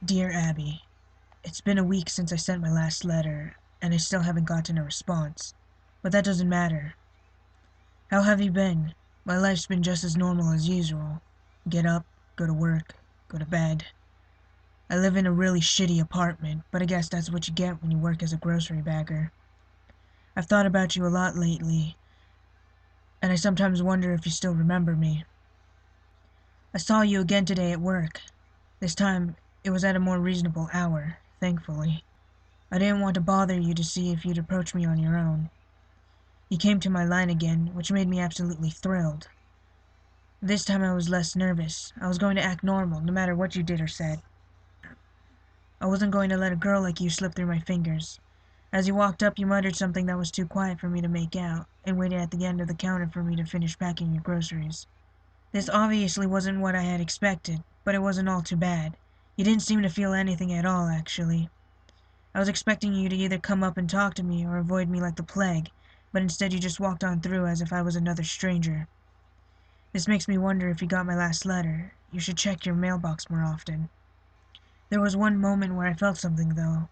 Dear Abby, it's been a week since I sent my last letter, and I still haven't gotten a response. But that doesn't matter. How have you been? My life's been just as normal as usual. Get up, go to work, go to bed. I live in a really shitty apartment, but I guess that's what you get when you work as a grocery bagger. I've thought about you a lot lately, and I sometimes wonder if you still remember me. I saw you again today at work. This time, it was at a more reasonable hour, thankfully. I didn't want to bother you to see if you'd approach me on your own. You came to my line again, which made me absolutely thrilled. This time I was less nervous. I was going to act normal, no matter what you did or said. I wasn't going to let a girl like you slip through my fingers. As you walked up, you muttered something that was too quiet for me to make out, and waited at the end of the counter for me to finish packing your groceries. This obviously wasn't what I had expected, but it wasn't all too bad. You didn't seem to feel anything at all, actually. I was expecting you to either come up and talk to me or avoid me like the plague, but instead you just walked on through as if I was another stranger. This makes me wonder if you got my last letter. You should check your mailbox more often. There was one moment where I felt something, though.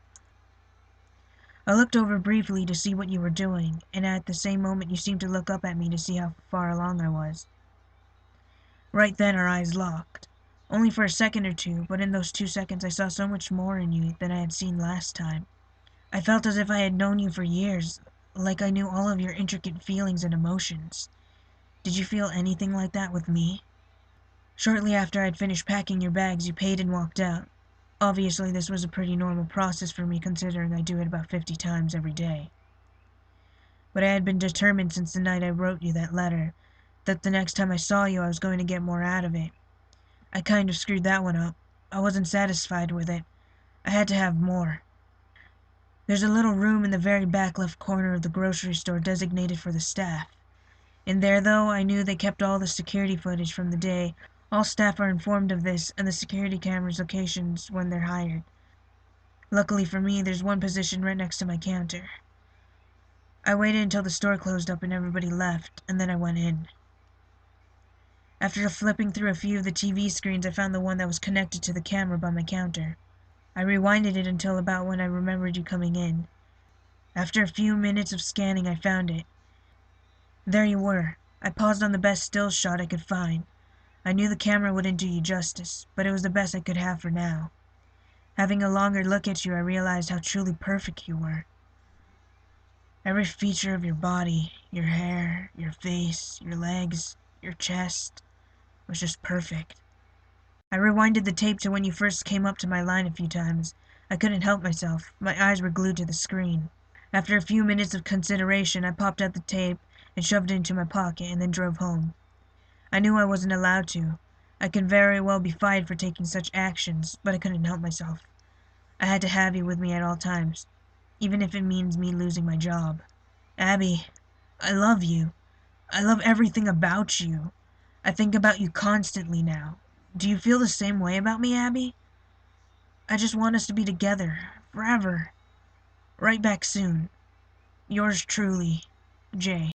I looked over briefly to see what you were doing, and at the same moment you seemed to look up at me to see how far along I was. Right then our eyes locked. Only for a second or two, but in those 2 seconds I saw so much more in you than I had seen last time. I felt as if I had known you for years, like I knew all of your intricate feelings and emotions. Did you feel anything like that with me? Shortly after I'd finished packing your bags, you paid and walked out. Obviously, this was a pretty normal process for me considering I do it about 50 times every day. But I had been determined since the night I wrote you that letter, that the next time I saw you I was going to get more out of it. I kind of screwed that one up. I wasn't satisfied with it. I had to have more. There's a little room in the very back left corner of the grocery store designated for the staff. In there, though, I knew they kept all the security footage from the day. All staff are informed of this and the security cameras' locations when they're hired. Luckily for me, there's one position right next to my counter. I waited until the store closed up and everybody left, and then I went in. After flipping through a few of the TV screens, I found the one that was connected to the camera by my counter. I rewinded it until about when I remembered you coming in. After a few minutes of scanning, I found it. There you were. I paused on the best still shot I could find. I knew the camera wouldn't do you justice, but it was the best I could have for now. Having a longer look at you, I realized how truly perfect you were. Every feature of your body, your hair, your face, your legs, your chest, was just perfect. I rewinded the tape to when you first came up to my line a few times. I couldn't help myself. My eyes were glued to the screen. After a few minutes of consideration, I popped out the tape and shoved it into my pocket and then drove home. I knew I wasn't allowed to. I could very well be fired for taking such actions, but I couldn't help myself. I had to have you with me at all times, even if it means me losing my job. Abby, I love you. I love everything about you. I think about you constantly now. Do you feel the same way about me, Abby? I just want us to be together, forever. Right back soon. Yours truly, Jay.